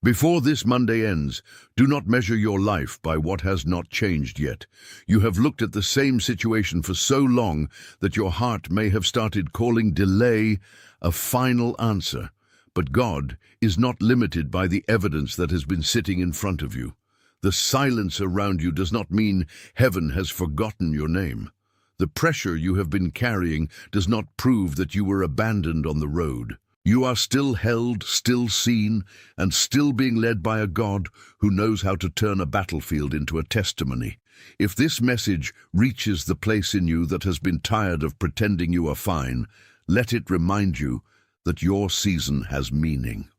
Before this Monday ends, do not measure your life by what has not changed yet. You have looked at the same situation for so long that your heart may have started calling delay a final answer. But God is not limited by the evidence that has been sitting in front of you. The silence around you does not mean heaven has forgotten your name. The pressure you have been carrying does not prove that you were abandoned on the road. You are still held, still seen, and still being led by a God who knows how to turn a battlefield into a testimony. If this message reaches the place in you that has been tired of pretending you are fine, let it remind you that your season has meaning.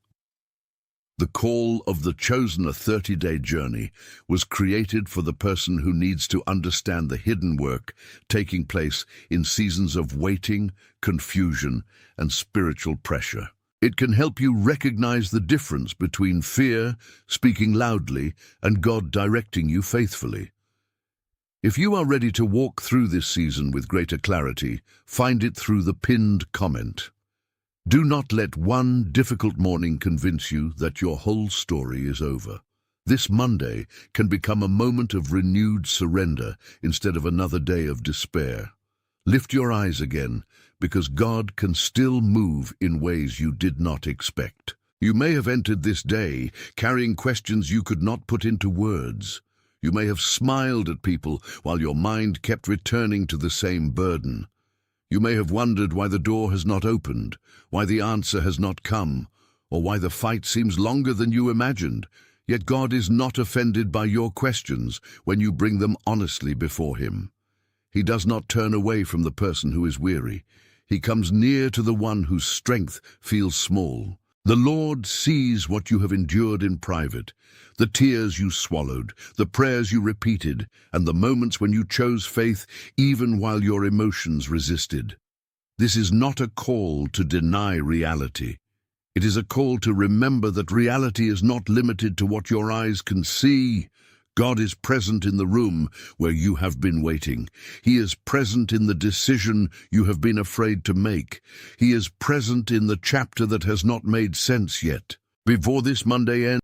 The call of the chosen, a 30-day journey, was created for the person who needs to understand the hidden work taking place in seasons of waiting, confusion, and spiritual pressure. It can help you recognize the difference between fear, speaking loudly, and God directing you faithfully. If you are ready to walk through this season with greater clarity, find it through the pinned comment. Do not let one difficult morning convince you that your whole story is over. This Monday can become a moment of renewed surrender instead of another day of despair. Lift your eyes again, because God can still move in ways you did not expect. You may have entered this day carrying questions you could not put into words. You may have smiled at people while your mind kept returning to the same burden. You may have wondered why the door has not opened, why the answer has not come, or why the fight seems longer than you imagined. Yet God is not offended by your questions when you bring them honestly before Him. He does not turn away from the person who is weary. He comes near to the one whose strength feels small. The Lord sees what you have endured in private, the tears you swallowed, the prayers you repeated, and the moments when you chose faith even while your emotions resisted. This is not a call to deny reality. It is a call to remember that reality is not limited to what your eyes can see. God is present in the room where you have been waiting. He is present in the decision you have been afraid to make. He is present in the chapter that has not made sense yet. Before this Monday ends,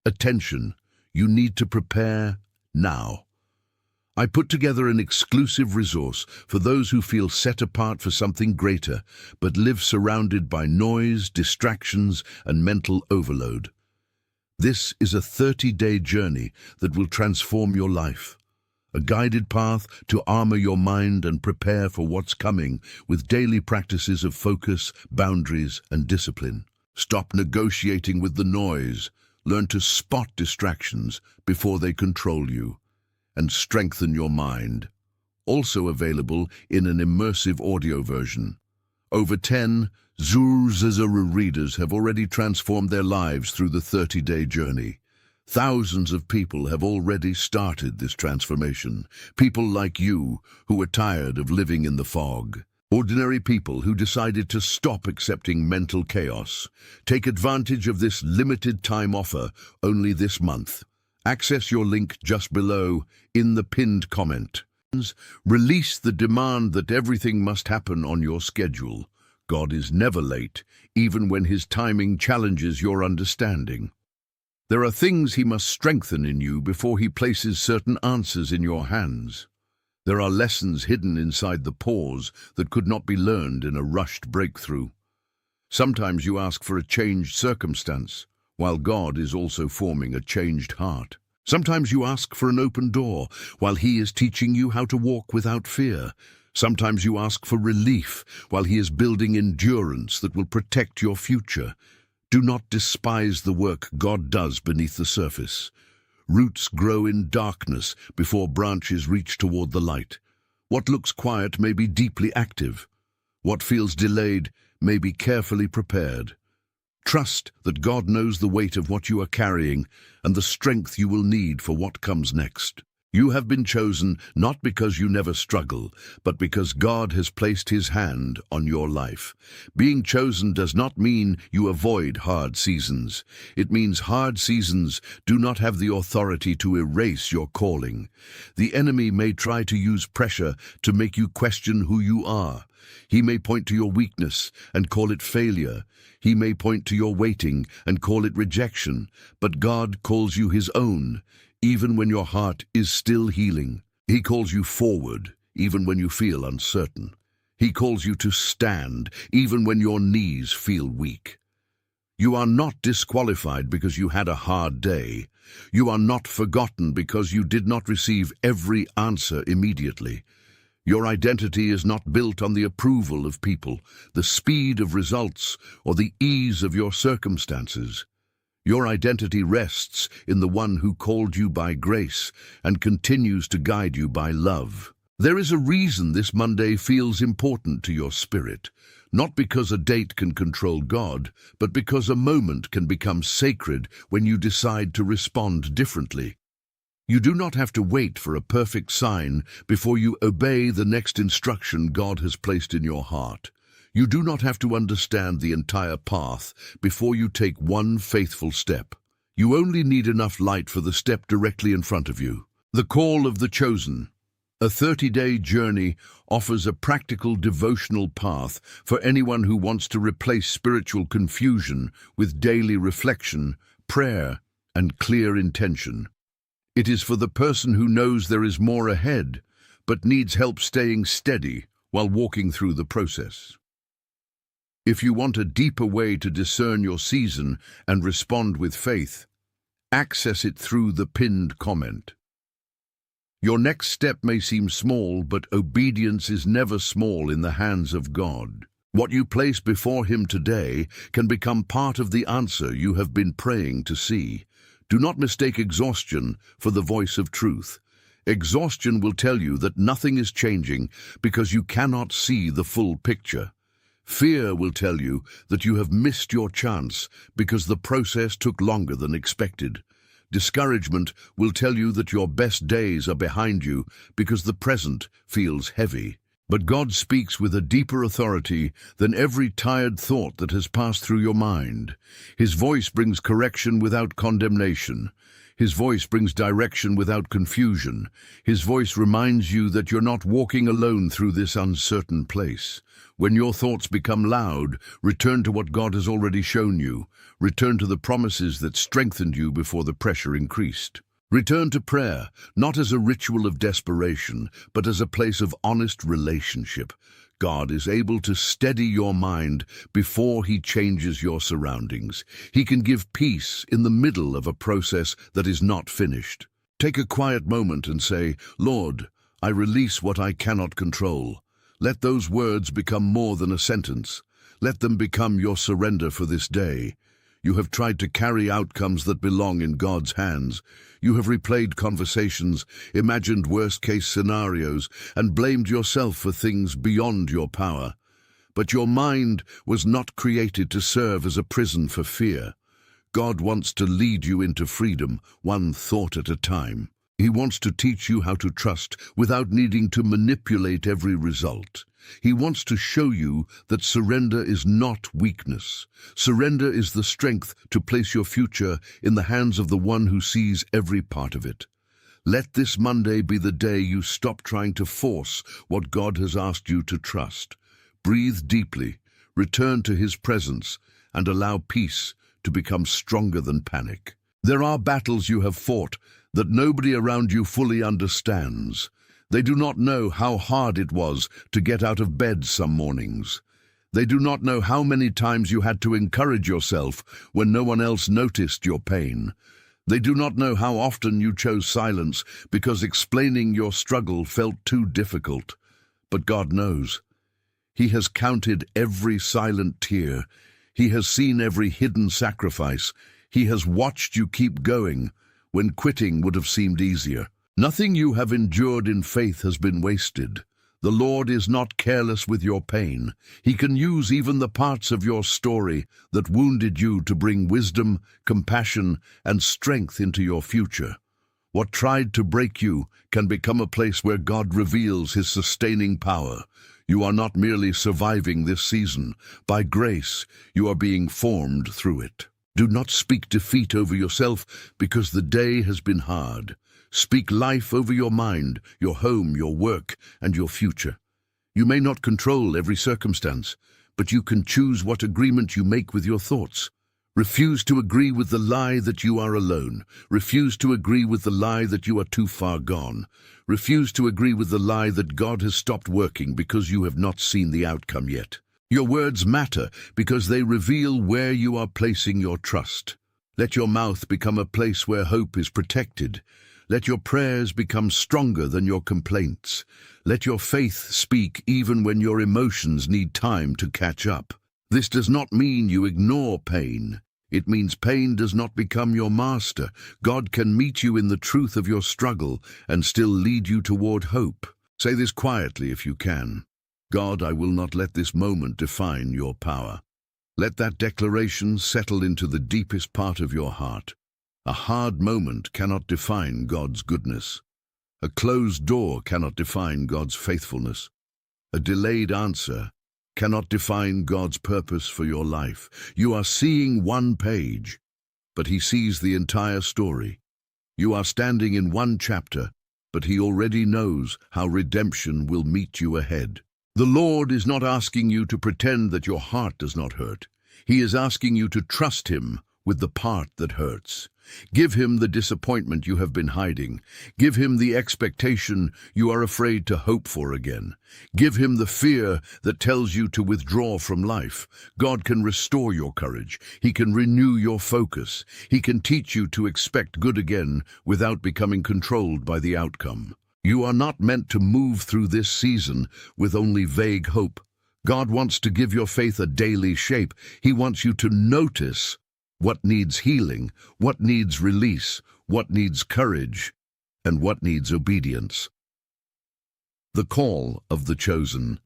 attention, you need to prepare now. I put together an exclusive resource for those who feel set apart for something greater, but live surrounded by noise, distractions, and mental overload. This is a 30-day journey that will transform your life. A guided path to armor your mind and prepare for what's coming with daily practices of focus, boundaries, and discipline. Stop negotiating with the noise. Learn to spot distractions before they control you, and strengthen your mind. Also available in an immersive audio version. Over 10 Zuzazara readers have already transformed their lives through the 30-day journey. Thousands of people have already started this transformation. People like you who are tired of living in the fog. Ordinary people who decided to stop accepting mental chaos. Take advantage of this limited time offer only this month. Access your link just below in the pinned comment. Release the demand that everything must happen on your schedule. God is never late, even when His timing challenges your understanding. There are things He must strengthen in you before He places certain answers in your hands. There are lessons hidden inside the pause that could not be learned in a rushed breakthrough. Sometimes you ask for a changed circumstance, while God is also forming a changed heart. Sometimes you ask for an open door, while He is teaching you how to walk without fear. Sometimes you ask for relief, while He is building endurance that will protect your future. Do not despise the work God does beneath the surface. Roots grow in darkness before branches reach toward the light. What looks quiet may be deeply active. What feels delayed may be carefully prepared. Trust that God knows the weight of what you are carrying and the strength you will need for what comes next. You have been chosen not because you never struggle, but because God has placed His hand on your life. Being chosen does not mean you avoid hard seasons. It means hard seasons do not have the authority to erase your calling. The enemy may try to use pressure to make you question who you are. He may point to your weakness and call it failure. He may point to your waiting and call it rejection. But God calls you His own, even when your heart is still healing. He calls you forward, even when you feel uncertain. He calls you to stand, even when your knees feel weak. You are not disqualified because you had a hard day. You are not forgotten because you did not receive every answer immediately. Your identity is not built on the approval of people, the speed of results, or the ease of your circumstances. Your identity rests in the one who called you by grace and continues to guide you by love. There is a reason this Monday feels important to your spirit, not because a date can control God, but because a moment can become sacred when you decide to respond differently. You do not have to wait for a perfect sign before you obey the next instruction God has placed in your heart. You do not have to understand the entire path before you take one faithful step. You only need enough light for the step directly in front of you. The Call of the Chosen. A 30-day journey offers a practical devotional path for anyone who wants to replace spiritual confusion with daily reflection, prayer, and clear intention. It is for the person who knows there is more ahead, but needs help staying steady while walking through the process. If you want a deeper way to discern your season and respond with faith, access it through the pinned comment. Your next step may seem small, but obedience is never small in the hands of God. What you place before Him today can become part of the answer you have been praying to see. Do not mistake exhaustion for the voice of truth. Exhaustion will tell you that nothing is changing because you cannot see the full picture. Fear will tell you that you have missed your chance because the process took longer than expected. Discouragement will tell you that your best days are behind you because the present feels heavy. But God speaks with a deeper authority than every tired thought that has passed through your mind. His voice brings correction without condemnation. His voice brings direction without confusion. His voice reminds you that you're not walking alone through this uncertain place. When your thoughts become loud, return to what God has already shown you. Return to the promises that strengthened you before the pressure increased. Return to prayer, not as a ritual of desperation, but as a place of honest relationship. God is able to steady your mind before He changes your surroundings. He can give peace in the middle of a process that is not finished. Take a quiet moment and say, "Lord, I release what I cannot control." Let those words become more than a sentence. Let them become your surrender for this day. You have tried to carry outcomes that belong in God's hands. You have replayed conversations, imagined worst-case scenarios, and blamed yourself for things beyond your power. But your mind was not created to serve as a prison for fear. God wants to lead you into freedom, one thought at a time. He wants to teach you how to trust without needing to manipulate every result. He wants to show you that surrender is not weakness. Surrender is the strength to place your future in the hands of the one who sees every part of it. Let this Monday be the day you stop trying to force what God has asked you to trust. Breathe deeply, return to His presence, and allow peace to become stronger than panic. There are battles you have fought that nobody around you fully understands. They do not know how hard it was to get out of bed some mornings. They do not know how many times you had to encourage yourself when no one else noticed your pain. They do not know how often you chose silence because explaining your struggle felt too difficult. But God knows. He has counted every silent tear. He has seen every hidden sacrifice. He has watched you keep going when quitting would have seemed easier. Nothing you have endured in faith has been wasted. The Lord is not careless with your pain. He can use even the parts of your story that wounded you to bring wisdom, compassion, and strength into your future. What tried to break you can become a place where God reveals His sustaining power. You are not merely surviving this season. By grace, you are being formed through it. Do not speak defeat over yourself because the day has been hard. Speak life over your mind, your home, your work, and your future. You may not control every circumstance, but you can choose what agreement you make with your thoughts. Refuse to agree with the lie that you are alone. Refuse to agree with the lie that you are too far gone. Refuse to agree with the lie that God has stopped working because you have not seen the outcome yet. Your words matter because they reveal where you are placing your trust. Let your mouth become a place where hope is protected. Let your prayers become stronger than your complaints. Let your faith speak even when your emotions need time to catch up. This does not mean you ignore pain. It means pain does not become your master. God can meet you in the truth of your struggle and still lead you toward hope. Say this quietly if you can. God, I will not let this moment define your power. Let that declaration settle into the deepest part of your heart. A hard moment cannot define God's goodness. A closed door cannot define God's faithfulness. A delayed answer cannot define God's purpose for your life. You are seeing one page, but He sees the entire story. You are standing in one chapter, but He already knows how redemption will meet you ahead. The Lord is not asking you to pretend that your heart does not hurt. He is asking you to trust Him with the part that hurts. Give Him the disappointment you have been hiding. Give Him the expectation you are afraid to hope for again. Give Him the fear that tells you to withdraw from life. God can restore your courage. He can renew your focus. He can teach you to expect good again without becoming controlled by the outcome. You are not meant to move through this season with only vague hope. God wants to give your faith a daily shape. He wants you to notice what needs healing, what needs release, what needs courage, and what needs obedience. The call of the chosen.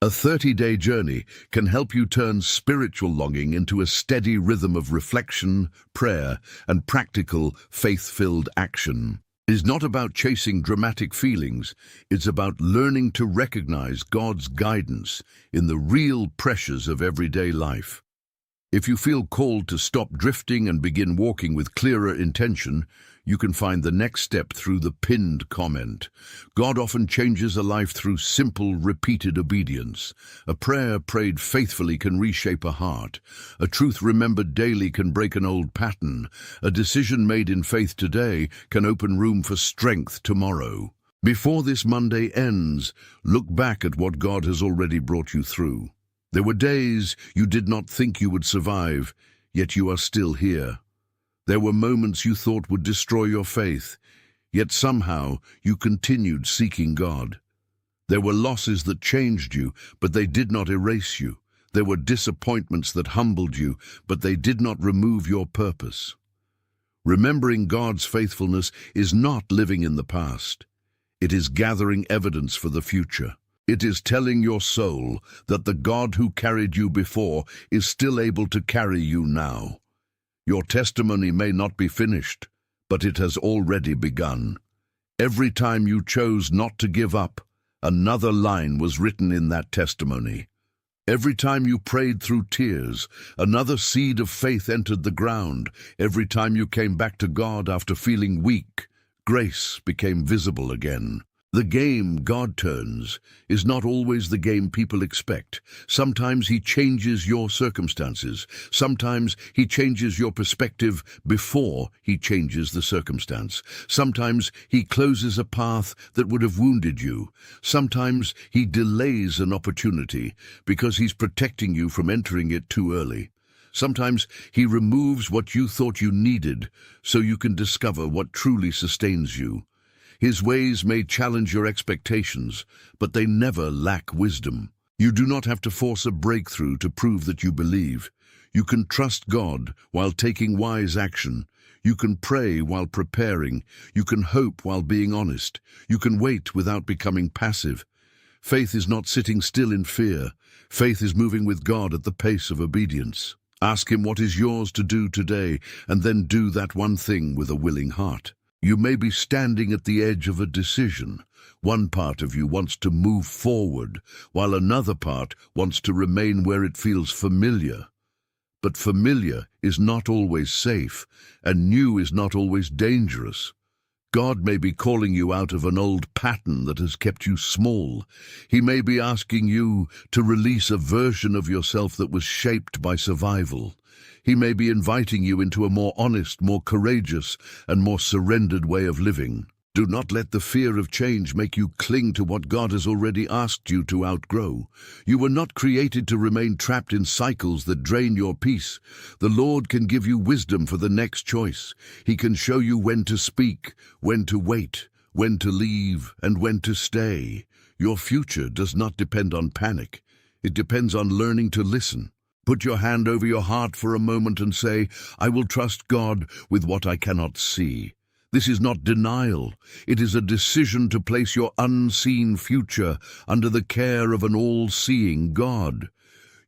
A 30-day journey can help you turn spiritual longing into a steady rhythm of reflection, prayer, and practical, faith-filled action. It is not about chasing dramatic feelings. It's about learning to recognize God's guidance in the real pressures of everyday life. If you feel called to stop drifting and begin walking with clearer intention, you can find the next step through the pinned comment. God often changes a life through simple, repeated obedience. A prayer prayed faithfully can reshape a heart. A truth remembered daily can break an old pattern. A decision made in faith today can open room for strength tomorrow. Before this Monday ends, look back at what God has already brought you through. There were days you did not think you would survive, yet you are still here. There were moments you thought would destroy your faith, yet somehow you continued seeking God. There were losses that changed you, but they did not erase you. There were disappointments that humbled you, but they did not remove your purpose. Remembering God's faithfulness is not living in the past. It is gathering evidence for the future. It is telling your soul that the God who carried you before is still able to carry you now. Your testimony may not be finished, but it has already begun. Every time you chose not to give up, another line was written in that testimony. Every time you prayed through tears, another seed of faith entered the ground. Every time you came back to God after feeling weak, grace became visible again. The game God turns is not always the game people expect. Sometimes He changes your circumstances. Sometimes He changes your perspective before He changes the circumstance. Sometimes He closes a path that would have wounded you. Sometimes He delays an opportunity because He's protecting you from entering it too early. Sometimes He removes what you thought you needed so you can discover what truly sustains you. His ways may challenge your expectations, but they never lack wisdom. You do not have to force a breakthrough to prove that you believe. You can trust God while taking wise action. You can pray while preparing. You can hope while being honest. You can wait without becoming passive. Faith is not sitting still in fear. Faith is moving with God at the pace of obedience. Ask Him what is yours to do today, and then do that one thing with a willing heart. You may be standing at the edge of a decision. One part of you wants to move forward, while another part wants to remain where it feels familiar. But familiar is not always safe, and new is not always dangerous. God may be calling you out of an old pattern that has kept you small. He may be asking you to release a version of yourself that was shaped by survival. He may be inviting you into a more honest, more courageous, and more surrendered way of living. Do not let the fear of change make you cling to what God has already asked you to outgrow. You were not created to remain trapped in cycles that drain your peace. The Lord can give you wisdom for the next choice. He can show you when to speak, when to wait, when to leave, and when to stay. Your future does not depend on panic. It depends on learning to listen. Put your hand over your heart for a moment and say, I will trust God with what I cannot see. This is not denial. It is a decision to place your unseen future under the care of an all-seeing God.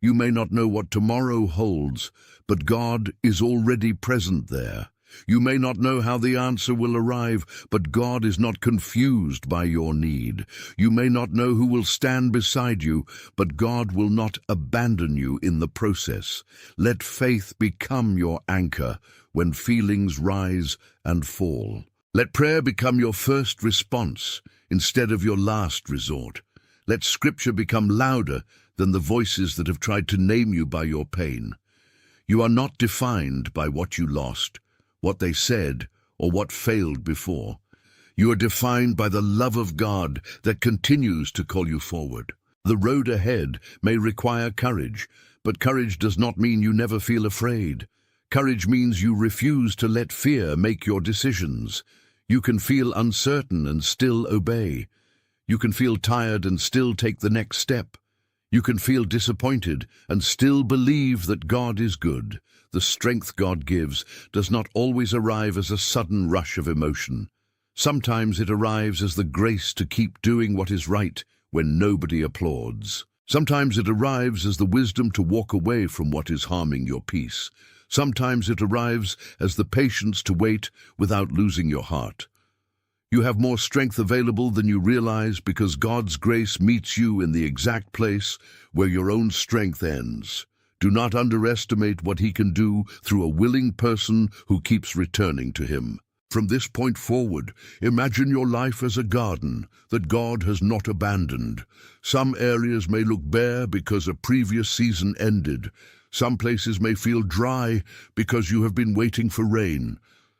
You may not know what tomorrow holds, but God is already present there. You may not know how the answer will arrive, but God is not confused by your need. You may not know who will stand beside you, but God will not abandon you in the process. Let faith become your anchor when feelings rise and fall. Let prayer become your first response instead of your last resort. Let Scripture become louder than the voices that have tried to name you by your pain. You are not defined by what you lost, what they said, or what failed before. You are defined by the love of God that continues to call you forward. The road ahead may require courage, but courage does not mean you never feel afraid. Courage means you refuse to let fear make your decisions. You can feel uncertain and still obey. You can feel tired and still take the next step. You can feel disappointed and still believe that God is good. The strength God gives does not always arrive as a sudden rush of emotion. Sometimes it arrives as the grace to keep doing what is right when nobody applauds. Sometimes it arrives as the wisdom to walk away from what is harming your peace. Sometimes it arrives as the patience to wait without losing your heart. You have more strength available than you realize because God's grace meets you in the exact place where your own strength ends. Do not underestimate what He can do through a willing person who keeps returning to Him. From this point forward, imagine your life as a garden that God has not abandoned. Some areas may look bare because a previous season ended. Some places may feel dry because you have been waiting for rain.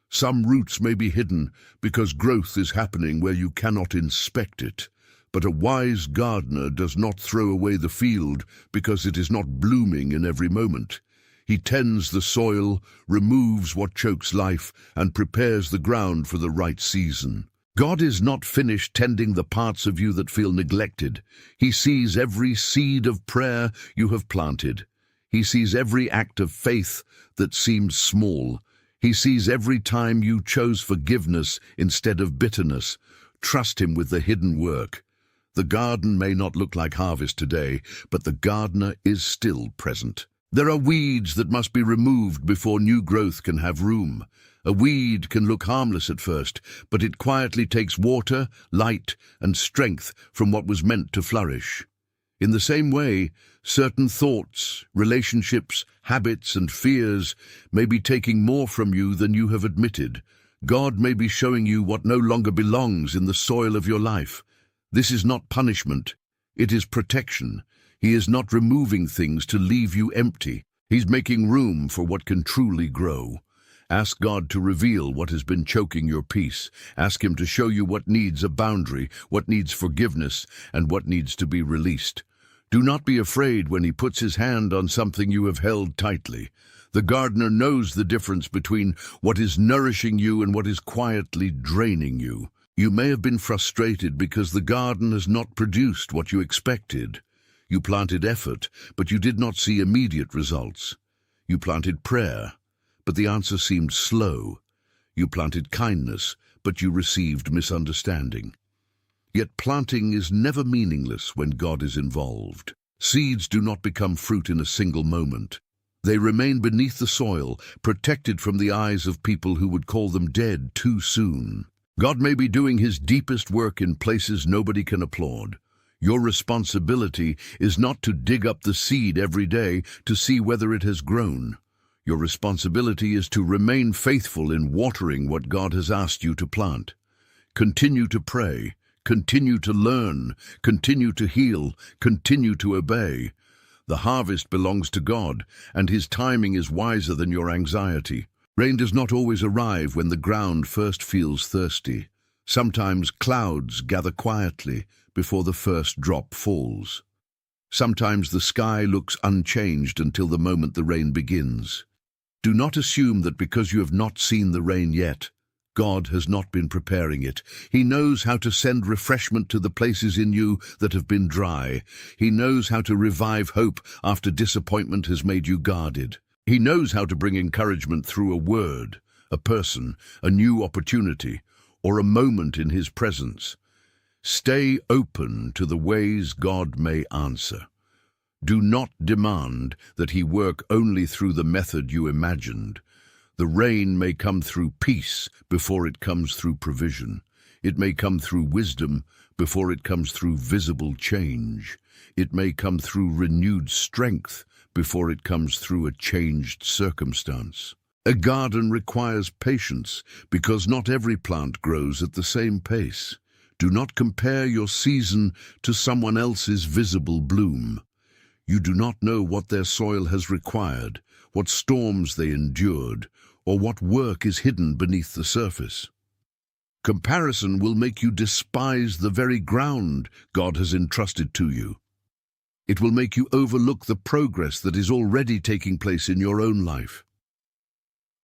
Some roots may be hidden because growth is happening where you cannot inspect it. But a wise gardener does not throw away the field because it is not blooming in every moment. He tends the soil, removes what chokes life, and prepares the ground for the right season. God is not finished tending the parts of you that feel neglected. He sees every seed of prayer you have planted. He sees every act of faith that seemed small. He sees every time you chose forgiveness instead of bitterness. Trust Him with the hidden work. The garden may not look like harvest today, but the gardener is still present. There are weeds that must be removed before new growth can have room. A weed can look harmless at first, but it quietly takes water, light, and strength from what was meant to flourish. In the same way, certain thoughts, relationships, habits, and fears may be taking more from you than you have admitted. God may be showing you what no longer belongs in the soil of your life. This is not punishment, it is protection. He is not removing things to leave you empty. He's making room for what can truly grow. Ask God to reveal what has been choking your peace. Ask Him to show you what needs a boundary, what needs forgiveness, and what needs to be released. Do not be afraid when He puts His hand on something you have held tightly. The gardener knows the difference between what is nourishing you and what is quietly draining you. You may have been frustrated because the garden has not produced what you expected. You planted effort, but you did not see immediate results. You planted prayer, but the answer seemed slow. You planted kindness, but you received misunderstanding. Yet planting is never meaningless when God is involved. Seeds do not become fruit in a single moment. They remain beneath the soil, protected from the eyes of people who would call them dead too soon. God may be doing his deepest work in places nobody can applaud. Your responsibility is not to dig up the seed every day to see whether it has grown. Your responsibility is to remain faithful in watering what God has asked you to plant. Continue to pray, continue to learn, continue to heal, continue to obey. The harvest belongs to God, and his timing is wiser than your anxiety. Rain does not always arrive when the ground first feels thirsty. Sometimes clouds gather quietly before the first drop falls. Sometimes the sky looks unchanged until the moment the rain begins. Do not assume that because you have not seen the rain yet, God has not been preparing it. He knows how to send refreshment to the places in you that have been dry. He knows how to revive hope after disappointment has made you guarded. He knows how to bring encouragement through a word, a person, a new opportunity, or a moment in his presence. Stay open to the ways God may answer. Do not demand that he work only through the method you imagined. The rain may come through peace before it comes through provision. It may come through wisdom before it comes through visible change. It may come through renewed strength before it comes through a changed circumstance. A garden requires patience because not every plant grows at the same pace. Do not compare your season to someone else's visible bloom. You do not know what their soil has required, what storms they endured, or what work is hidden beneath the surface. Comparison will make you despise the very ground God has entrusted to you. It will make you overlook the progress that is already taking place in your own life.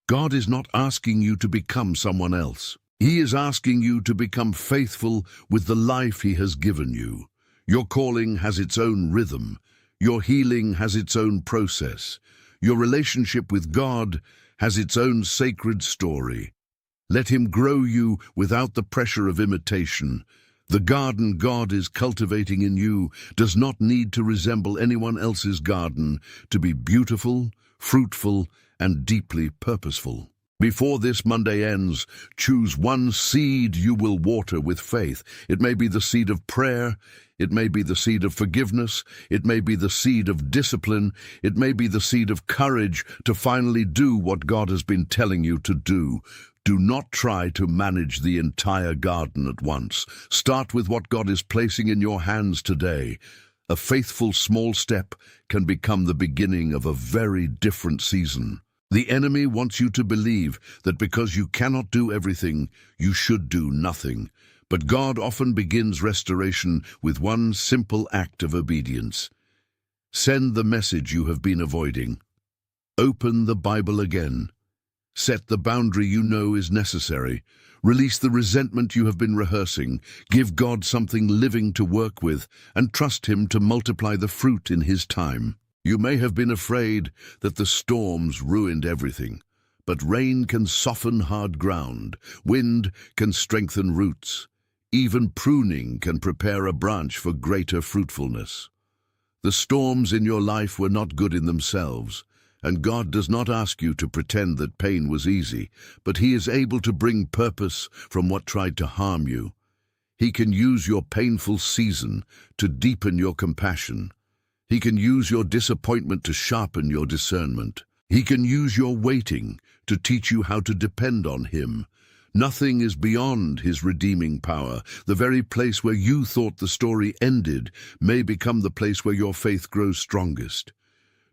God is not asking you to become someone else. He is asking you to become faithful with the life he has given you. Your calling has its own rhythm. Your healing has its own process. Your relationship with God has its own sacred story. Let him grow you without the pressure of imitation. The garden God is cultivating in you does not need to resemble anyone else's garden to be beautiful, fruitful, and deeply purposeful. Before this Monday ends, choose one seed you will water with faith. It may be the seed of prayer. It may be the seed of forgiveness. It may be the seed of discipline. It may be the seed of courage to finally do what God has been telling you to do. Do not try to manage the entire garden at once. Start with what God is placing in your hands today. A faithful small step can become the beginning of a very different season. The enemy wants you to believe that because you cannot do everything, you should do nothing. But God often begins restoration with one simple act of obedience. Send the message you have been avoiding. Open the Bible again. Set the boundary you know is necessary. Release the resentment you have been rehearsing. Give God something living to work with, and trust him to multiply the fruit in his time. You may have been afraid that the storms ruined everything, but rain can soften hard ground, wind can strengthen roots, even pruning can prepare a branch for greater fruitfulness. The storms in your life were not good in themselves, and God does not ask you to pretend that pain was easy, but he is able to bring purpose from what tried to harm you. He can use your painful season to deepen your compassion. He can use your disappointment to sharpen your discernment. He can use your waiting to teach you how to depend on him. Nothing is beyond his redeeming power. The very place where you thought the story ended may become the place where your faith grows strongest.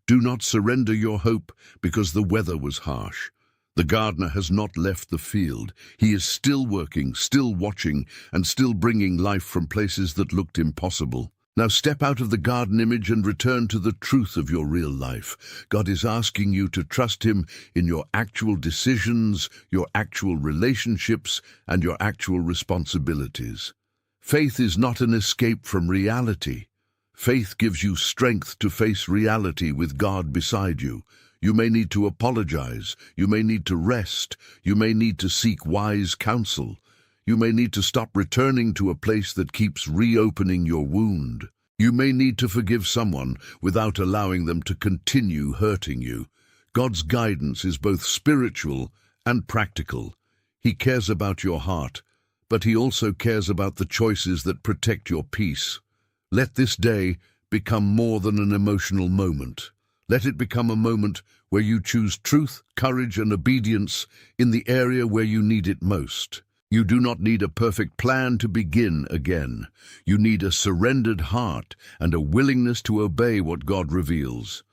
Do not surrender your hope because the weather was harsh. The gardener has not left the field. He is still working, still watching, and still bringing life from places that looked impossible. Now step out of the garden image and return to the truth of your real life. God is asking you to trust him in your actual decisions, your actual relationships, and your actual responsibilities. Faith is not an escape from reality. Faith gives you strength to face reality with God beside you. You may need to apologize. You may need to rest. You may need to seek wise counsel. You may need to stop returning to a place that keeps reopening your wound. You may need to forgive someone without allowing them to continue hurting you. God's guidance is both spiritual and practical. He cares about your heart, but He also cares about the choices that protect your peace. Let this day become more than an emotional moment. Let it become a moment where you choose truth, courage, and obedience in the area where you need it most. You do not need a perfect plan to begin again. You need a surrendered heart and a willingness to obey what God reveals.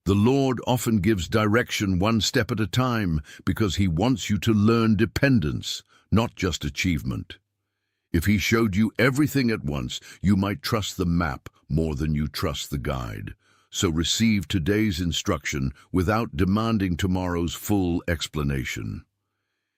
The Lord often gives direction one step at a time because He wants you to learn dependence, not just achievement. If He showed you everything at once, you might trust the map more than you trust the guide. So receive today's instruction without demanding tomorrow's full explanation.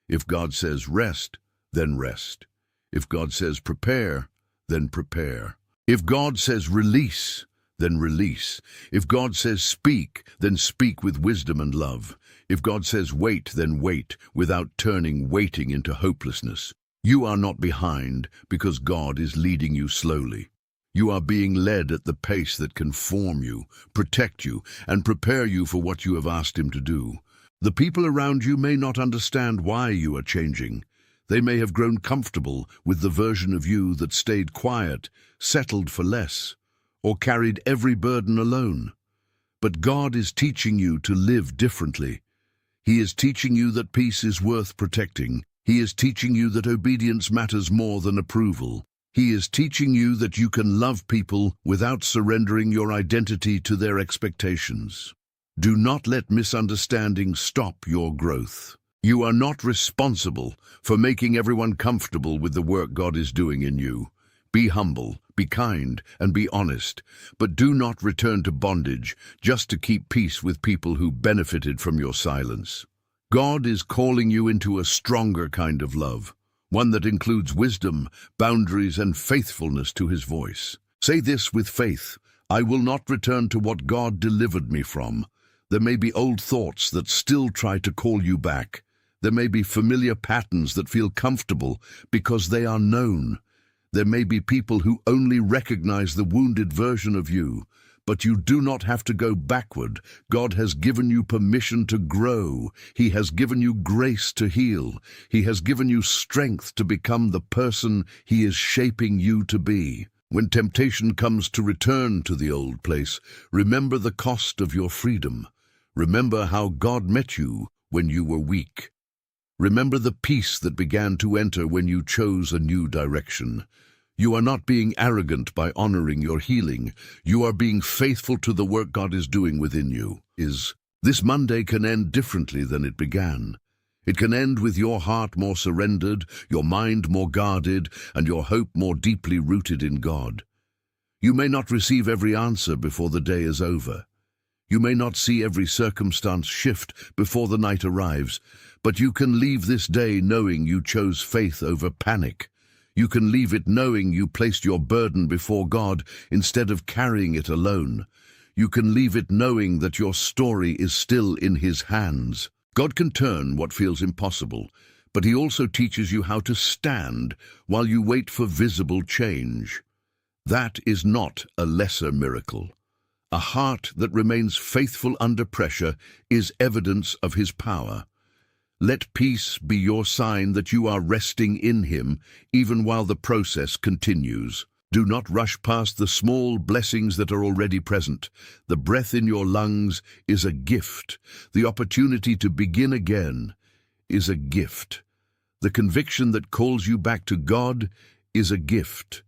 If God says rest, then rest. If God says prepare, then prepare. If God says release, then release. If God says speak, then speak with wisdom and love. If God says wait, then wait, without turning waiting into hopelessness. You are not behind because God is leading you slowly. You are being led at the pace that can form you, protect you, and prepare you for what you have asked Him to do. The people around you may not understand why you are changing. They may have grown comfortable with the version of you that stayed quiet, settled for less, or carried every burden alone. But God is teaching you to live differently. He is teaching you that peace is worth protecting. He is teaching you that obedience matters more than approval. He is teaching you that you can love people without surrendering your identity to their expectations. Do not let misunderstanding stop your growth. You are not responsible for making everyone comfortable with the work God is doing in you. Be humble, be kind, and be honest, but do not return to bondage just to keep peace with people who benefited from your silence. God is calling you into a stronger kind of love, one that includes wisdom, boundaries, and faithfulness to His voice. Say this with faith: I will not return to what God delivered me from. There may be old thoughts that still try to call you back. There may be familiar patterns that feel comfortable because they are known. There may be people who only recognize the wounded version of you, but you do not have to go backward. God has given you permission to grow. He has given you grace to heal. He has given you strength to become the person He is shaping you to be. When temptation comes to return to the old place, remember the cost of your freedom. Remember how God met you when you were weak. Remember the peace that began to enter when you chose a new direction. You are not being arrogant by honoring your healing. You are being faithful to the work God is doing within you. This Monday can end differently than it began. It can end with your heart more surrendered, your mind more guarded, and your hope more deeply rooted in God. You may not receive every answer before the day is over. You may not see every circumstance shift before the night arrives, but you can leave this day knowing you chose faith over panic. You can leave it knowing you placed your burden before God instead of carrying it alone. You can leave it knowing that your story is still in His hands. God can turn what feels impossible, but He also teaches you how to stand while you wait for visible change. That is not a lesser miracle. A heart that remains faithful under pressure is evidence of His power. Let peace be your sign that you are resting in Him, even while the process continues. Do not rush past the small blessings that are already present. The breath in your lungs is a gift. The opportunity to begin again is a gift. The conviction that calls you back to God is a gift.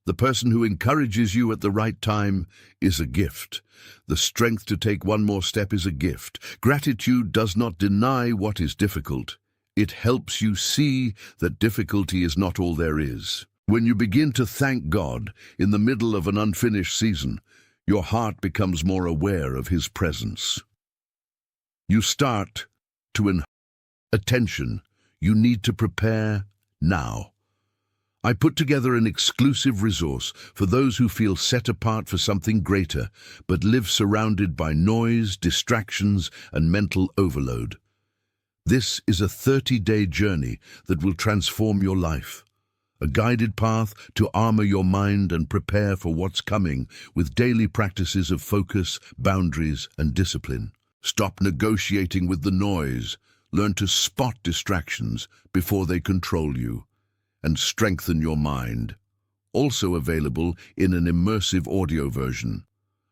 The person who encourages you at the right time is a gift. The strength to take one more step is a gift. Gratitude does not deny what is difficult. It helps you see that difficulty is not all there is. When you begin to thank God in the middle of an unfinished season, your heart becomes more aware of His presence. You start to attention. You need to prepare now. I put together an exclusive resource for those who feel set apart for something greater, but live surrounded by noise, distractions, and mental overload. This is a 30-day journey that will transform your life. a guided path to armor your mind and prepare for what's coming with daily practices of focus, boundaries, and discipline. Stop negotiating with the noise. Learn to spot distractions before they control you, and strengthen your mind. Also available in an immersive audio version.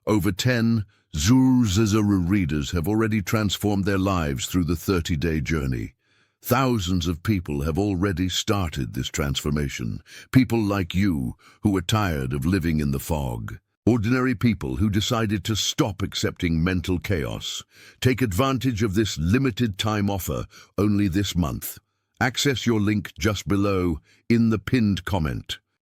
Over 10 Zuzazara readers have already transformed their lives through the 30-day journey. Thousands of people have already started this transformation. People like you who are tired of living in the fog. Ordinary people who decided to stop accepting mental chaos. Take advantage of this limited time offer only this month. Access your link just below in the pinned comment.